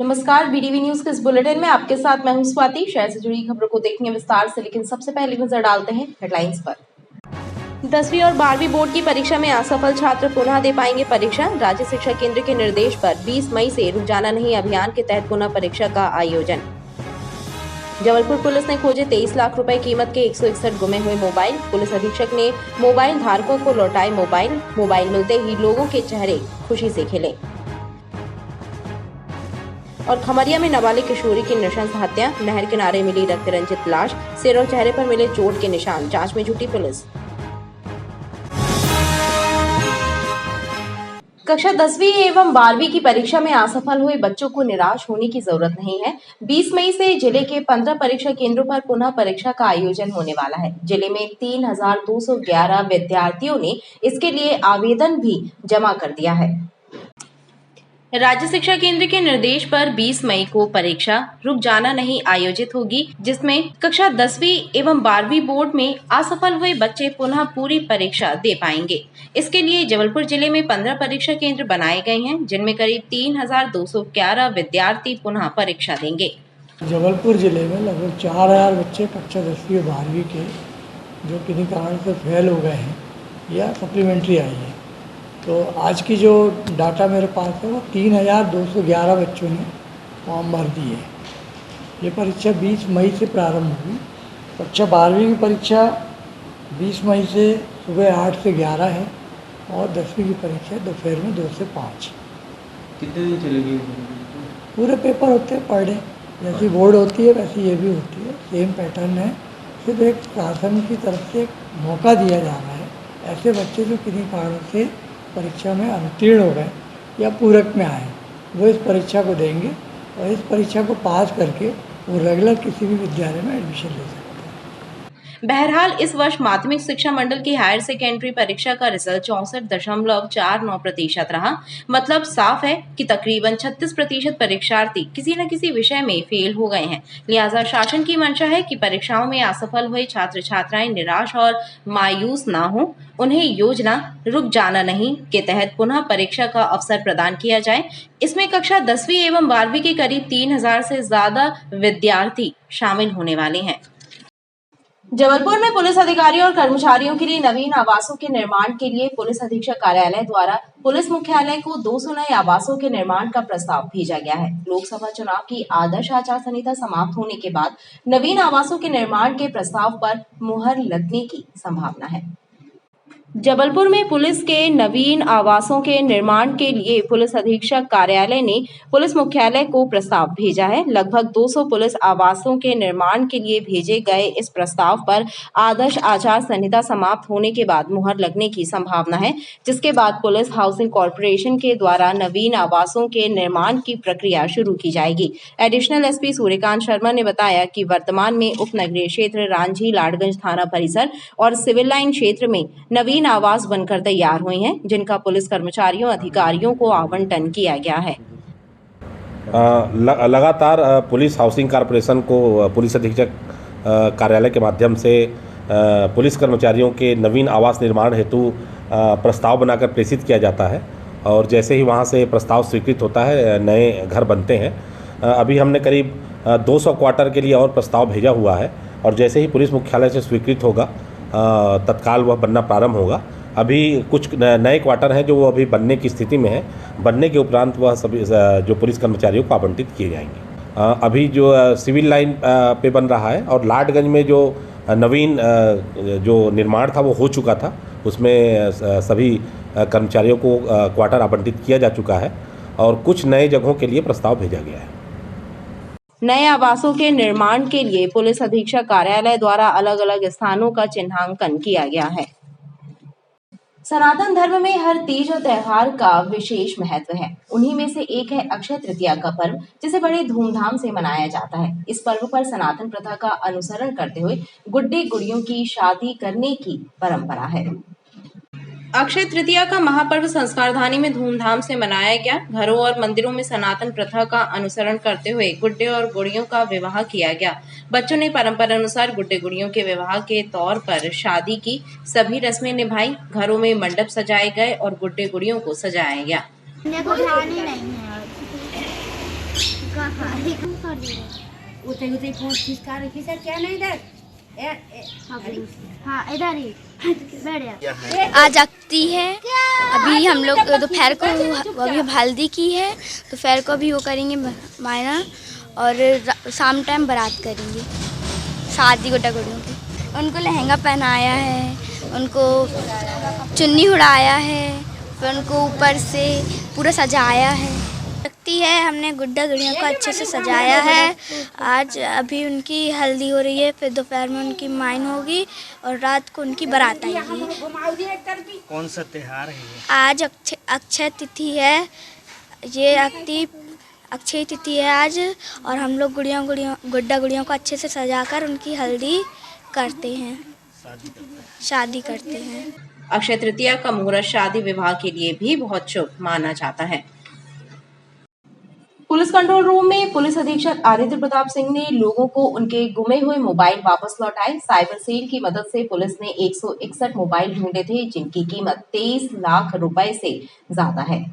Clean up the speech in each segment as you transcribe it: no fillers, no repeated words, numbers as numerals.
नमस्कार, BDV news के इस बुलेटिन में आपके साथ मैं हूं स्वाति। शहर से जुड़ी खबरों को देखेंगे विस्तार से, लेकिन सबसे पहले नजर डालते हैं हेडलाइंस पर। 10वीं और 12वीं बोर्ड की परीक्षा में असफल छात्र पुनः दे पाएंगे परीक्षा। राज्य शिक्षा केंद्र के निर्देश पर 20 मई से रुक जाना नहीं अभियान के तहत पुनः परीक्षा का आयोजन। जबलपुर पुलिस ने खोजे 23 लाख रुपए कीमत के 161 गुमे हुए मोबाइल। पुलिस अधीक्षक ने मोबाइल धारकों को लौटाए मोबाइल मिलते ही लोगों के चेहरे खुशी से खिले। और खमरिया में नाबालिग किशोरी की नृशंस हत्या, नहर किनारे मिली रक्त रंजित लाश, सिर और चेहरे पर मिले चोट के निशान, जांच में जुटी पुलिस। कक्षा 10वीं एवं 12वीं की परीक्षा में असफल हुए बच्चों को निराश होने की जरूरत नहीं है। 20 मई से जिले के 15 परीक्षा केंद्रों पर पुनः परीक्षा का आयोजन होने वाला है। जिले में 3211 विद्यार्थियों ने इसके लिए आवेदन भी जमा कर दिया है। राज्य शिक्षा केंद्र के निर्देश पर 20 मई को परीक्षा रुक जाना नहीं आयोजित होगी, जिसमें कक्षा 10वीं एवं 12वीं बोर्ड में असफल हुए बच्चे पुनः पूरी परीक्षा दे पाएंगे। इसके लिए जबलपुर जिले में 15 परीक्षा केंद्र बनाए गए हैं, जिनमें करीब 3211 विद्यार्थी पुनः परीक्षा देंगे। जबलपुर जिले में लगभग 4000 बच्चे कक्षा 10वीं और 12वीं के जो किन्हीं कारण से फेल हो गए हैं या सप्लीमेंट्री आई है। तो आज की जो डाटा मेरे पास है वो 3211 बच्चों ने फॉर्म भर दिए। ये परीक्षा 20 मई से प्रारंभ होगी। कक्षा 12वीं की परीक्षा 20 मई से सुबह 8 से 11 है और 10वीं की परीक्षा दोपहर में 2 से 5। कितने दिन चलेगी? पूरे पेपर होते हैं पर डे, जैसी बोर्ड होती है वैसी ये भी होती है, सेम पैटर्न है। सिर्फ एक शासन की तरफ से मौका दिया जा रहा है। ऐसे बच्चे जो किन्हीं कारण से परीक्षा में अनुत्तीर्ण हो गए या पूरक में आए, वो इस परीक्षा को देंगे और इस परीक्षा को पास करके वो रेगुलर किसी भी विद्यालय में एडमिशन ले सकते हैं। बहरहाल इस वर्ष माध्यमिक शिक्षा मंडल की हायर सेकेंडरी परीक्षा का रिजल्ट 64.49% रहा। मतलब साफ है कि तकरीबन 36% परीक्षार्थी किसी न किसी विषय में फेल हो गए हैं। लिहाजा शासन की मंशा है कि परीक्षाओं में असफल हुए छात्र छात्राएं निराश और मायूस ना हो। उन्हें योजना रुक जाना नहीं के तहत पुनः परीक्षा का अवसर प्रदान किया जाए। इसमें कक्षा 10वीं एवं 12वीं के करीब 3000 से ज्यादा विद्यार्थी शामिल होने वाले हैं। जबलपुर में पुलिस अधिकारियों और कर्मचारियों के लिए नवीन आवासों के निर्माण के लिए पुलिस अधीक्षक कार्यालय द्वारा पुलिस मुख्यालय को 200 नए आवासों के निर्माण का प्रस्ताव भेजा गया है। लोकसभा चुनाव की आदर्श आचार संहिता समाप्त होने के बाद नवीन आवासों के निर्माण के प्रस्ताव पर मुहर लगने की संभावना है। जबलपुर में पुलिस के नवीन आवासों के निर्माण के लिए पुलिस अधीक्षक कार्यालय ने पुलिस मुख्यालय को प्रस्ताव भेजा है। लगभग 200 पुलिस आवासों के निर्माण के लिए भेजे गए इस प्रस्ताव पर आदर्श आचार संहिता समाप्त होने के बाद मुहर लगने की संभावना है, जिसके बाद पुलिस हाउसिंग कॉर्पोरेशन के द्वारा नवीन आवासों के निर्माण की प्रक्रिया शुरू की जाएगी। एडिशनल एसपी सूर्यकांत शर्मा ने बताया कि वर्तमान में उपनगरीय क्षेत्र रांझी लाडगंज थाना परिसर और सिविल लाइन क्षेत्र में नवीन आवास बनकर तैयार हुए हैं, जिनका पुलिस कर्मचारियों अधिकारियों को आवंटन किया गया है। लगातार पुलिस हाउसिंग कॉर्पोरेशन को पुलिस अधीक्षक कार्यालय के माध्यम से पुलिस कर्मचारियों के नवीन आवास निर्माण हेतु प्रस्ताव बनाकर प्रेषित किया जाता है और जैसे ही वहां से प्रस्ताव स्वीकृत होता है नए घर बनते हैं। अभी हमने करीब 200 क्वार्टर के लिए और प्रस्ताव भेजा हुआ है और जैसे ही पुलिस मुख्यालय से स्वीकृत होगा तत्काल वह बनना प्रारंभ होगा। अभी कुछ नए क्वार्टर हैं जो वो अभी बनने की स्थिति में है। बनने के उपरांत वह सभी जो पुलिस कर्मचारियों को आवंटित किए जाएंगे। अभी जो सिविल लाइन पे बन रहा है और लाडगंज में जो नवीन जो निर्माण था वो हो चुका था, उसमें सभी कर्मचारियों को क्वार्टर आवंटित किया जा चुका है और कुछ नए जगहों के लिए प्रस्ताव भेजा गया है। नए आवासों के निर्माण के लिए पुलिस अधीक्षक कार्यालय द्वारा अलग अलग स्थानों का चिन्हांकन किया गया है। सनातन धर्म में हर तीज और त्योहार का विशेष महत्व है। उन्हीं में से एक है अक्षय तृतीया का पर्व, जिसे बड़े धूमधाम से मनाया जाता है। इस पर्व पर सनातन प्रथा का अनुसरण करते हुए गुड्डे गुड़ियों की शादी करने की परंपरा है। अक्षय तृतीया का महापर्व संस्कारधानी में धूमधाम से मनाया गया। घरों और मंदिरों में सनातन प्रथा का अनुसरण करते हुए गुड्डे और गुड़ियों का विवाह किया गया। बच्चों ने परंपरा अनुसार गुड्डे गुड़ियों के विवाह के तौर पर शादी की सभी रस्में निभाई। घरों में मंडप सजाए गए और गुड्डे गुड़ियों को सजाया गया। उसे उसे फोन खिसका रखी सर क्या नहीं इधर हाँ इधर ही बैठ आज अक्ति है। अभी हम लोग दोपहर को अभी हल्दी की है, दोपहर को भी वो करेंगे मायना और शाम टाइम बारात करेंगे शादी गुड्डा-गुड्डियों की। उनको लहंगा पहनाया है, उनको चुन्नी उड़ाया है, फिर उनको ऊपर से पूरा सजाया है। लगती है हमने गुड्डा गुड़ियों को अच्छे से सजाया है। आज अभी उनकी हल्दी हो रही है, फिर दोपहर में उनकी माइन होगी और रात को उनकी बारात आएगी। कौन सा त्योहार है? आज अक्षय तिथि है, ये अक्षय तिथि है आज, और हम लोग गुड्डा गुड़ियों को अच्छे से सजाकर उनकी हल्दी करते हैं, शादी करते हैं। अक्षय तृतीया का मुहूर्त शादी विवाह के लिए भी बहुत शुभ माना जाता है। पुलिस कंट्रोल रूम में पुलिस अधीक्षक आदित्य प्रताप सिंह ने लोगों को उनके गुमे हुए मोबाइल वापस लौटाए। साइबर सेल की मदद से पुलिस ने 161 मोबाइल ढूंढे थे, जिनकी कीमत 23 लाख रुपए से ज्यादा है।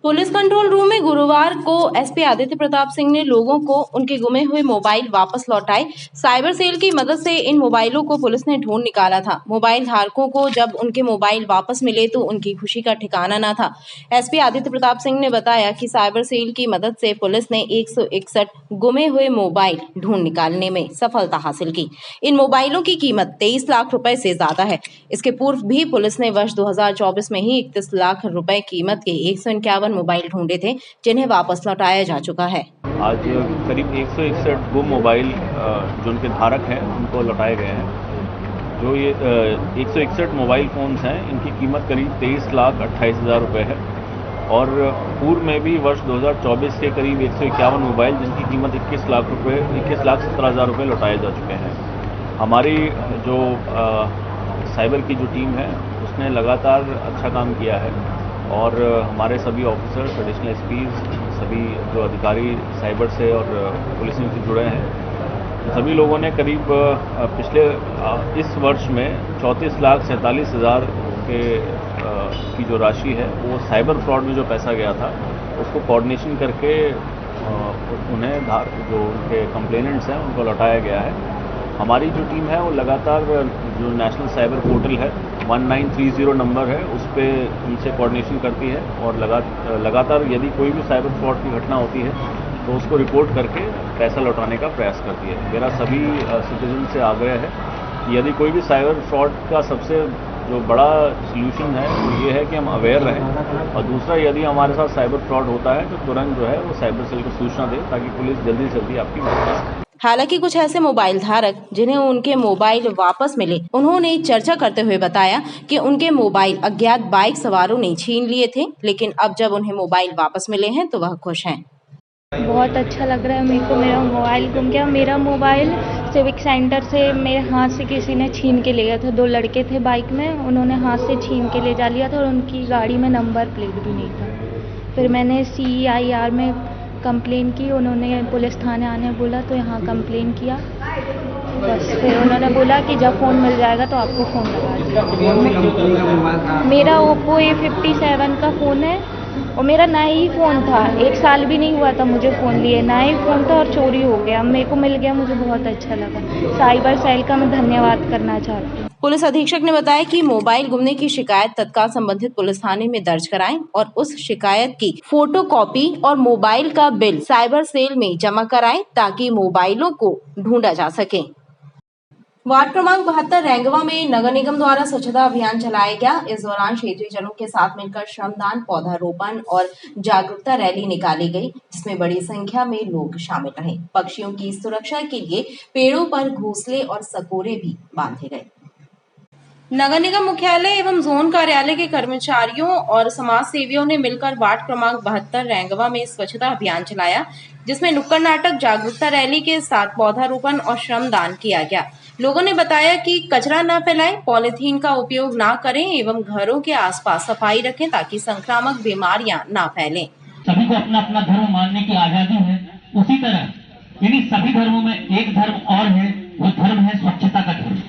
पुलिस कंट्रोल रूम में गुरुवार को एसपी आदित्य प्रताप सिंह ने लोगों को उनके गुमे हुए मोबाइल वापस लौटाए। साइबर सेल की मदद से इन मोबाइलों को पुलिस ने ढूंढ निकाला था। मोबाइल धारकों को जब उनके मोबाइल वापस मिले तो उनकी खुशी का ठिकाना न था। एसपी आदित्य प्रताप सिंह ने बताया कि साइबर सेल की मदद से पुलिस ने 161 गुमे हुए मोबाइल ढूंढ निकालने में सफलता हासिल की। इन मोबाइलों की कीमत 23 लाख रुपए से ज्यादा है। इसके पूर्व भी पुलिस ने वर्ष 2024 में ही 31 लाख रुपए कीमत के 151 मोबाइल ढूंढे थे, जिन्हें वापस लौटाया जा चुका है। आज करीब 161 गुम मोबाइल जो उनके धारक हैं उनको लौटाए गए हैं। जो ये 161 मोबाइल फ़ोन्स हैं, इनकी कीमत करीब 23 लाख 28 हज़ार रुपये है। और पूर्व में भी वर्ष 2024 के करीब 151 मोबाइल जिनकी कीमत 21 लाख 17 हज़ार रुपये लौटाए जा चुके हैं। हमारी जो साइबर की जो टीम है उसने लगातार अच्छा काम किया है, और हमारे सभी ऑफिसर्स, एडिशनल एसपीज, सभी जो अधिकारी साइबर से और पुलिसिंग से जुड़े हैं, सभी लोगों ने करीब पिछले इस वर्ष में 34 लाख 47 हज़ार की जो राशि है वो साइबर फ्रॉड में जो पैसा गया था उसको कोऑर्डिनेशन करके उन्हें जो उनके कंप्लेनेंट्स हैं उनको लौटाया गया है। हमारी जो टीम है वो लगातार जो नेशनल साइबर पोर्टल है 1930 नंबर है उस पर उनसे कोऑर्डिनेशन करती है, और लगातार यदि कोई भी साइबर फ्रॉड की घटना होती है तो उसको रिपोर्ट करके पैसा लौटाने का प्रयास करती है। मेरा सभी सिटीजन से आग्रह है कि यदि कोई भी साइबर फ्रॉड का सबसे जो बड़ा सल्यूशन है वो ये है कि हम अवेयर रहें, और दूसरा यदि हमारे साथ साइबर फ्रॉड होता है तो तुरंत जो है वो साइबर सेल को सूचना दें ताकि पुलिस जल्दी से जल्दी आपकी मदद कर सके। हालांकि कुछ ऐसे मोबाइल धारक जिन्हें उनके मोबाइल वापस मिले, उन्होंने चर्चा करते हुए बताया कि उनके मोबाइल अज्ञात बाइक सवारों ने छीन लिए थे, लेकिन अब जब उन्हें मोबाइल वापस मिले हैं तो वह खुश हैं। बहुत अच्छा लग रहा है मेरे को। मेरा मोबाइल गुम गया। मेरा मोबाइल सिविक सेंटर से मेरे हाथ से किसी ने छीन के ले गया था। 2 लड़के थे बाइक में, उन्होंने हाथ से छीन के ले जा लिया था, और उनकी गाड़ी में नंबर प्लेट भी नहीं था। फिर मैंने CIR में कंप्लेन की, उन्होंने पुलिस थाने आने बोला तो यहाँ कंप्लेन किया। बस फिर उन्होंने बोला कि जब फ़ोन मिल जाएगा तो आपको फ़ोन लगा दिया। मेरा Oppo A57 का फ़ोन है, और मेरा नया ही फ़ोन था, 1 साल भी नहीं हुआ था मुझे फ़ोन लिए, नया ही फ़ोन था और चोरी हो गया। मेरे को मिल गया, मुझे बहुत अच्छा लगा। साइबर सेल का मैं धन्यवाद करना चाहती हूँ। पुलिस अधीक्षक ने बताया कि मोबाइल गुमने की शिकायत तत्काल संबंधित पुलिस थाने में दर्ज कराएं और उस शिकायत की फोटोकॉपी और मोबाइल का बिल साइबर सेल में जमा कराएं ताकि मोबाइलों को ढूंढा जा सके। वार्ड क्रमांक 72 रेंगवा में नगर निगम द्वारा स्वच्छता अभियान चलाया गया। इस दौरान क्षेत्रीय जनों के साथ मिलकर श्रमदान, पौधारोपण और जागरूकता रैली निकाली गई, जिसमें बड़ी संख्या में लोग शामिल रहे। पक्षियों की सुरक्षा के लिए पेड़ों पर घोंसले और सकोरे भी बांधे गए। नगर निगम मुख्यालय एवं जोन कार्यालय के कर्मचारियों और समाज सेवियों ने मिलकर वार्ड क्रमांक 72 रेंगवा में स्वच्छता अभियान चलाया, जिसमें नुक्कड़ नाटक, जागरूकता रैली के साथ पौधारोपण और श्रमदान किया गया। लोगों ने बताया कि कचरा न फैलाएं, पॉलीथीन का उपयोग न करें एवं घरों के आसपास सफाई रखें ताकि संक्रामक बीमारियां न फैलें। सभी को अपना अपना धर्म मानने की आजादी है। उसी तरह इन्हीं सभी धर्मों में एक धर्म और है, वो धर्म है स्वच्छता का धर्म,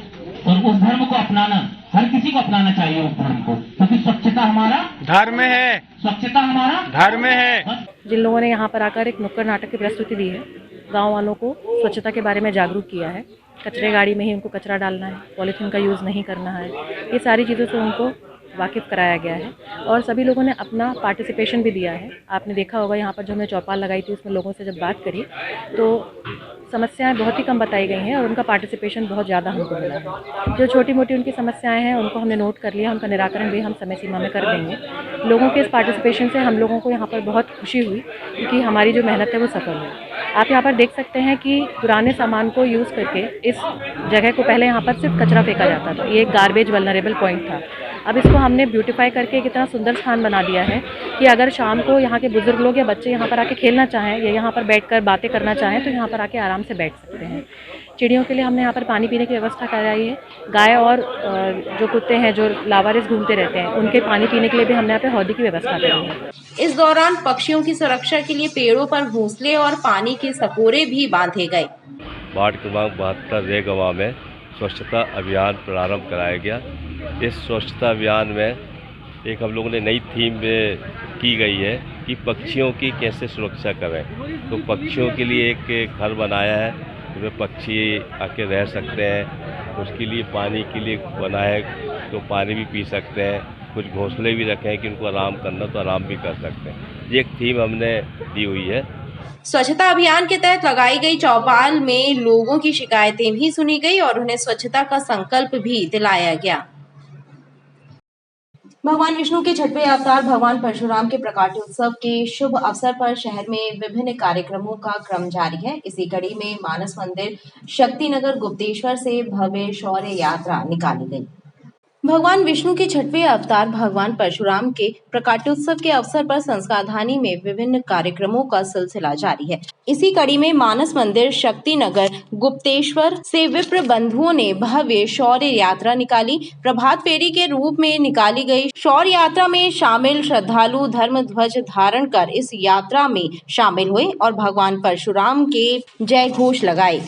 और उस धर्म को अपनाना हर किसी को अपनाना चाहिए उस धर्म को, क्योंकि स्वच्छता हमारा धर्म है। स्वच्छता हमारा धर्म है। जिन लोगों ने यहाँ पर आकर एक नुक्कड़ नाटक की प्रस्तुति दी है, गांव वालों को स्वच्छता के बारे में जागरूक किया है। कचरे गाड़ी में ही उनको कचरा डालना है, पॉलीथीन का यूज़ नहीं करना है, ये सारी चीज़ों से उनको वाकिफ़ कराया गया है और सभी लोगों ने अपना पार्टिसिपेशन भी दिया है। आपने देखा होगा यहाँ पर जो हमने चौपाल लगाई थी उसमें लोगों से जब बात करी तो समस्याएं बहुत ही कम बताई गई हैं और उनका पार्टिसिपेशन बहुत ज़्यादा हमको मिला है। जो छोटी मोटी उनकी समस्याएं हैं उनको हमने नोट कर लिया, उनका निराकरण भी हम समय सीमा में कर देंगे। लोगों के इस पार्टिसिपेशन से हम लोगों को यहाँ पर बहुत खुशी हुई क्योंकि हमारी जो मेहनत है वो सफल हुई। आप यहाँ पर देख सकते हैं कि पुराने सामान को यूज़ करके इस जगह को पहले यहाँ पर सिर्फ कचरा फेंका जाता था, ये एक गार्बेज वल्नरेबल पॉइंट था। अब इसको हमने ब्यूटीफाई करके एक इतना सुंदर स्थान बना दिया है कि अगर शाम को यहाँ के बुजुर्ग लोग या बच्चे यहाँ पर आके खेलना चाहें या यहाँ पर बैठकर बातें करना चाहें तो यहाँ पर आके आराम से बैठ सकते हैं। चिड़ियों के लिए हमने यहाँ पर पानी पीने की व्यवस्था कराई है। गाय और जो कुत्ते हैं जो लावारिस घूमते रहते हैं उनके पानी पीने के लिए भी हमने यहाँ पे हौदी की व्यवस्था करी है। इस दौरान पक्षियों की सुरक्षा के लिए पेड़ों पर घोंसले और पानी के सपोरे भी बांधे गए। वार्ड क्रमांक 72 रेगवा में स्वच्छता अभियान प्रारंभ कराया गया। इस स्वच्छता अभियान में एक हम लोगों ने नई थीम की गई है कि पक्षियों की कैसे सुरक्षा करें। तो पक्षियों के लिए एक घर बनाया है जिसमें पक्षी आके रह सकते हैं। उसके लिए पानी के लिए बनाया है तो पानी भी पी सकते हैं। कुछ घोंसले भी रखे हैं कि उनको आराम करना तो आराम भी कर सकते हैं। ये एक थीम हमने दी हुई है। स्वच्छता अभियान के तहत लगाई गई चौपाल में लोगों की शिकायतें भी सुनी गई और उन्हें स्वच्छता का संकल्प भी दिलाया गया। भगवान विष्णु के छठवें अवतार भगवान परशुराम के प्रकाटोत्सव के शुभ अवसर पर शहर में विभिन्न कार्यक्रमों का क्रम जारी है। इसी कड़ी में मानस मंदिर शक्तिनगर गुप्तेश्वर से भव्य शौर्य यात्रा निकाली गई। भगवान विष्णु के छठवें अवतार भगवान परशुराम के प्रकाटोत्सव के अवसर पर संस्कारधानी में विभिन्न कार्यक्रमों का सिलसिला जारी है। इसी कड़ी में मानस मंदिर शक्तिनगर गुप्तेश्वर से विप्र बंधुओं ने भव्य शौर्य यात्रा निकाली। प्रभात फेरी के रूप में निकाली गई शौर्य यात्रा में शामिल श्रद्धालु धर्म ध्वज धारण कर इस यात्रा में शामिल हुए और भगवान परशुराम के जय घोष लगाए।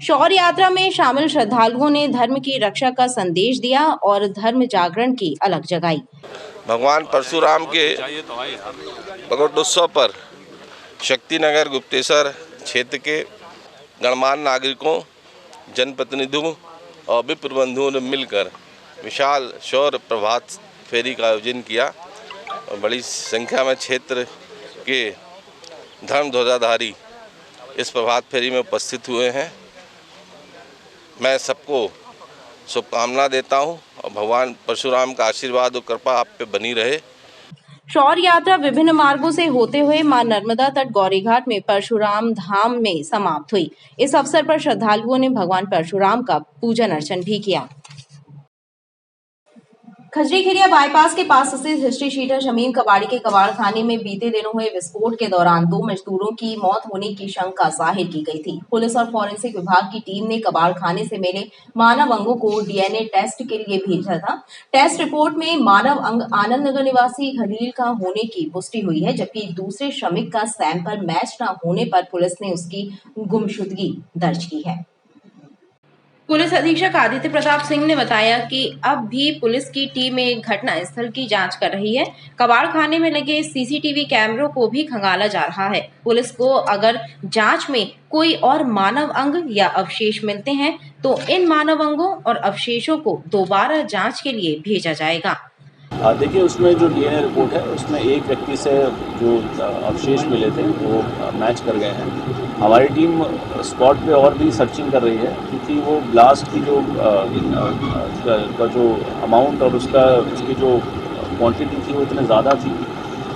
शौर्य यात्रा में शामिल श्रद्धालुओं ने धर्म की रक्षा का संदेश दिया और धर्म जागरण की अलख जगाई। भगवान परशुराम के प्रकटोत्सव पर शक्तिनगर गुप्तेश्वर क्षेत्र के गणमान्य नागरिकों, जनप्रतिनिधियों और विप्र बंधुओं ने मिलकर विशाल शौर्य प्रभात फेरी का आयोजन किया और बड़ी संख्या में क्षेत्र के धर्म ध्वजाधारी इस प्रभात फेरी में उपस्थित हुए हैं। मैं सबको शुभकामना देता हूं और भगवान परशुराम का आशीर्वाद और कृपा आप पे बनी रहे। शौर्य यात्रा विभिन्न मार्गों से होते हुए मां नर्मदा तट गौरीघाट में परशुराम धाम में समाप्त हुई। इस अवसर पर श्रद्धालुओं ने भगवान परशुराम का पूजन अर्चन भी किया। खजरी खेरिया बाईपास के पास स्थित हिस्ट्री शीटर शमीम कबाड़ी के कबाड़ खाने में बीते दिनों हुए विस्फोट के दौरान 2 मजदूरों की मौत होने की शंका जाहिर की गई थी। पुलिस और फॉरेंसिक विभाग की टीम ने कबाड़ खाने से मिले मानव अंगों को डीएनए टेस्ट के लिए भेजा था। टेस्ट रिपोर्ट में मानव अंग आनंद नगर निवासी खलील का होने की पुष्टि हुई है, जबकि दूसरे श्रमिक का सैंपल मैच न होने पर पुलिस ने उसकी गुमशुदगी दर्ज की है। पुलिस अधीक्षक आदित्य प्रताप सिंह ने बताया कि अब भी पुलिस की टीम एक घटना स्थल की जांच कर रही है। कबाड़ खाने में लगे सीसीटीवी कैमरों को भी खंगाला जा रहा है। पुलिस को अगर जांच में कोई और मानव अंग या अवशेष मिलते हैं तो इन मानव अंगों और अवशेषों को दोबारा जांच के लिए भेजा जाएगा। देखिए, उसमें जो डीएनए रिपोर्ट है उसमें एक व्यक्ति से जो अवशेष मिले थे वो मैच कर गए हैं। हमारी टीम स्पॉट पे और भी सर्चिंग कर रही है क्योंकि वो ब्लास्ट की जो अमाउंट और उसकी जो क्वांटिटी थी वो इतनी ज़्यादा थी,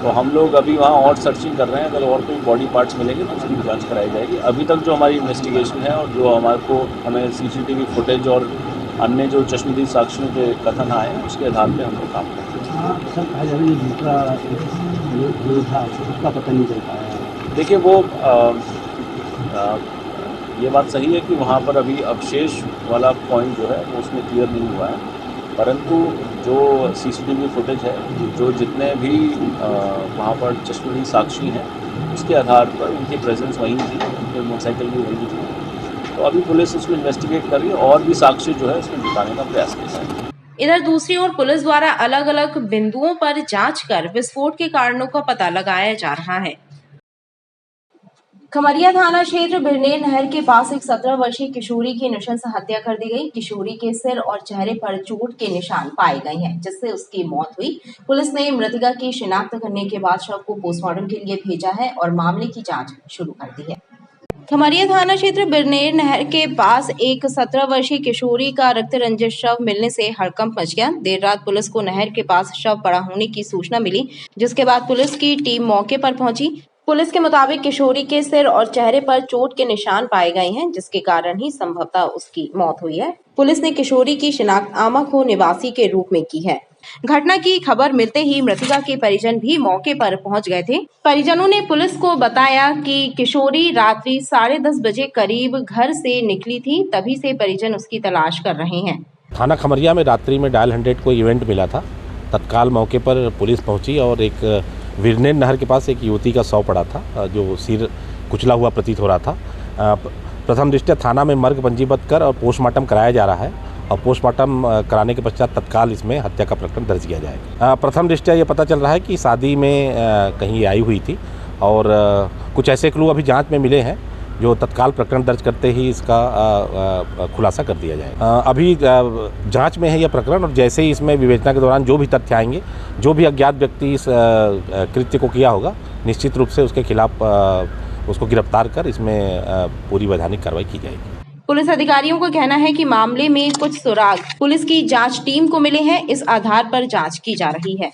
तो हम लोग अभी वहाँ और सर्चिंग कर रहे हैं। अगर और कोई बॉडी पार्ट्स मिलेंगे तो उसकी भी जाँच कराई जाएगी। अभी तक जो हमारी इन्वेस्टिगेशन है और जो हमें सीसीटीवी फुटेज और अन्य जो चश्मदीद साक्ष्यों के कथन आए हैं उसके आधार पे हम लोग काम कर रहे हैं। सर, आज अभी दूसरा जो था उसका पता नहीं चल पाया। देखिए, वो ये बात सही है कि वहाँ पर अभी अवशेष वाला पॉइंट जो है वो उसमें क्लियर नहीं हुआ है, परंतु जो सीसीटीवी फुटेज है, जो जितने भी वहाँ पर चश्मदीद साक्षी हैं उसके आधार पर उनकी प्रेजेंस वहीं थी, उनकी मोटरसाइकिल भी वहीं थी। तो अभी पुलिस इसको इन्वेस्टिगेट कर रही है और भी साक्ष्य जो है इसमें जुटाने का प्रयास किया जाएगा। इधर दूसरी ओर पुलिस द्वारा अलग अलग बिंदुओं पर जांच कर विस्फोट के कारणों का पता लगाया जा रहा है। खमरिया थाना क्षेत्र बिरनेर नहर के पास एक 17 वर्षीय किशोरी की नृशंस हत्या कर दी गई। किशोरी के सिर और चेहरे पर चोट के निशान पाए गए हैं, जिससे उसकी मौत हुई। पुलिस ने मृतका की शिनाख्त करने के बाद शव को पोस्टमार्टम के लिए भेजा है और मामले की जांच शुरू कर दी है। खमरिया थाना क्षेत्र बिरनेर नहर के पास एक 17 वर्षीय किशोरी का रक्त रंजित शव मिलने से हड़कंप मच गया। देर रात पुलिस को नहर के पास शव पड़ा होने की सूचना मिली, जिसके बाद पुलिस की टीम मौके पर पहुंची। पुलिस के मुताबिक किशोरी के सिर और चेहरे पर चोट के निशान पाए गए हैं, जिसके कारण ही संभवतः उसकी मौत हुई है। पुलिस ने किशोरी की शिनाख्त आमाखो निवासी के रूप में की है। घटना की खबर मिलते ही मृतका के परिजन भी मौके पर पहुंच गए थे। परिजनों ने पुलिस को बताया कि किशोरी रात्रि 10:30 बजे करीब घर से निकली थी, तभी से परिजन उसकी तलाश कर रहे हैं। थाना खमरिया में रात्रि में डायल 100 को इवेंट मिला था। तत्काल मौके पर पुलिस पहुंची और एक बिरनेर नहर के पास एक युवती का शव पड़ा था, जो सिर कुचला हुआ प्रतीत हो रहा था। प्रथम दृष्टया थाना में मर्ग पंजीबद्ध कर और पोस्टमार्टम कराया जा रहा है और पोस्टमार्टम कराने के पश्चात तत्काल इसमें हत्या का प्रकरण दर्ज किया जाएगा। प्रथम दृष्टया ये पता चल रहा है कि शादी में कहीं आई हुई थी और कुछ ऐसे क्लू अभी जांच में मिले हैं जो तत्काल प्रकरण दर्ज करते ही इसका खुलासा कर दिया जाएगा। अभी जांच में है यह प्रकरण और जैसे ही इसमें विवेचना के दौरान जो भी तथ्य आएंगे, जो भी अज्ञात व्यक्ति इस कृत्य को किया होगा, निश्चित रूप से उसके खिलाफ उसको गिरफ्तार कर इसमें पूरी वैधानिक कार्रवाई की जाएगी। पुलिस अधिकारियों का कहना है कि मामले में कुछ सुराग पुलिस की जांच टीम को मिले हैं, इस आधार पर जांच की जा रही है।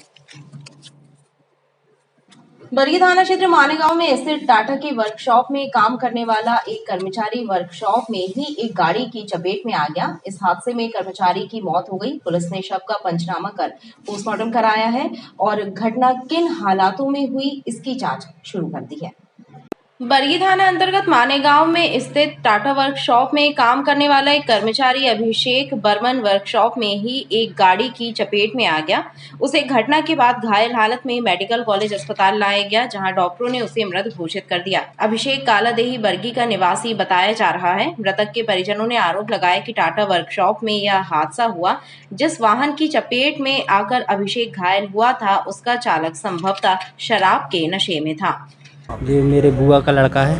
बरगी थाना क्षेत्र मानेगांव में स्थित टाटा की वर्कशॉप में काम करने वाला एक कर्मचारी वर्कशॉप में ही एक गाड़ी की चपेट में आ गया। इस हादसे में कर्मचारी की मौत हो गई। पुलिस ने शव का पंचनामा कर पोस्टमार्टम कराया है और घटना किन हालातों में हुई इसकी जांच शुरू कर दी है। बरगी थाना अंतर्गत मानेगांव में स्थित टाटा वर्कशॉप में काम करने वाला एक कर्मचारी अभिषेक बर्मन वर्कशॉप में ही एक गाड़ी की चपेट में आ गया। उसे घटना के बाद घायल हालत में मेडिकल कॉलेज अस्पताल लाया गया, जहां डॉक्टरों ने उसे मृत घोषित कर दिया। अभिषेक कालादेही बरगी का निवासी बताया जा रहा है। मृतक के परिजनों ने आरोप लगाया कि टाटा वर्कशॉप में यह हादसा हुआ। जिस वाहन की चपेट में आकर अभिषेक घायल हुआ था, उसका चालक संभवतः शराब के नशे में था। ये मेरे बुआ का लड़का है।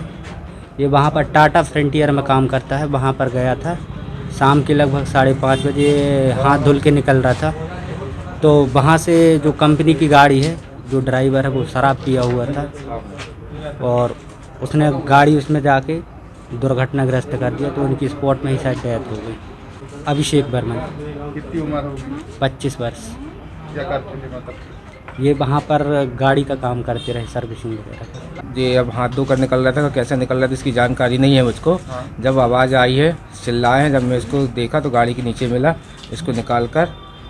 ये वहाँ पर टाटा फ्रंटियर में काम करता है। वहाँ पर गया था शाम के लगभग 5:30 बजे, हाथ धुल के निकल रहा था। तो वहाँ से जो कंपनी की गाड़ी है, जो ड्राइवर है वो शराब पिया हुआ था और उसने गाड़ी उसमें जाके दुर्घटनाग्रस्त कर दिया। तो उनकी स्पॉट में ही शायद डेथ हो गई। अभिषेक बर्मन। कितनी उम्र होगी? 25 वर्ष। क्या करते थे मतलब? ये वहाँ पर गाड़ी का काम करते रहे, सर्विसिंग वगैरह। ये अब हाथ धोकर निकल रहा था, कैसे निकल रहा था इसकी जानकारी नहीं है मुझको। जब आवाज़ आई है, चिल्लाए हैं, जब मैं इसको देखा तो गाड़ी के नीचे मिला। इसको निकाल कर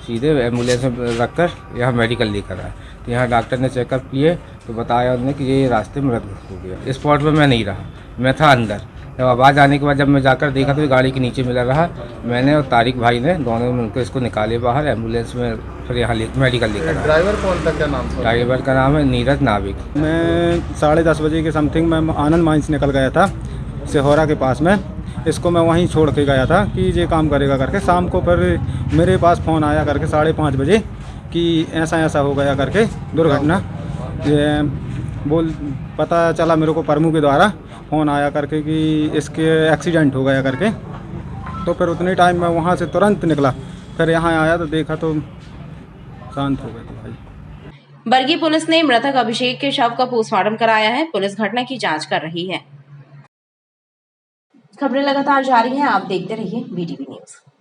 सीधे एम्बुलेंस में रख कर यहाँ मेडिकल लेकर आया। तो यहाँ डॉक्टर ने चेकअप किए तो बताया उन्होंने कि ये रास्ते में मृत हो गया। स्पॉट पर मैं नहीं रहा, मैं था अंदर। जब आवाज़ आने के बाद जब मैं जाकर देखा तो गाड़ी के नीचे मिला रहा। मैंने और तारिक भाई ने दोनों मिलकर इसको निकाले बाहर, एम्बुलेंस में फिर यहाँ मेडिकल लेकर आया। ड्राइवर कौन था, क्या नाम था? ड्राइवर का नाम है नीरज नाविक। मैं 10:30 बजे के समथिंग मैं आनंद माइंस निकल गया था सिहोरा के पास में। इसको मैं वहीं छोड़ के गया था कि ये काम करेगा करके। शाम को फिर मेरे पास फ़ोन आया करके 5:30 बजे कि ऐसा ऐसा हो गया करके दुर्घटना। पता चला मेरे को प्रमु के द्वारा फ़ोन आया करके कि इसके एक्सीडेंट हो गया करके। तो फिर उतने टाइम में वहाँ से तुरंत निकला, फिर यहाँ आया तो देखा तो शांत हो गए भाई। बरगी पुलिस ने मृतक अभिषेक के शव का पोस्टमार्टम कराया है। पुलिस घटना की जांच कर रही है। खबरें लगातार जारी हैं, आप देखते रहिए BTV न्यूज़।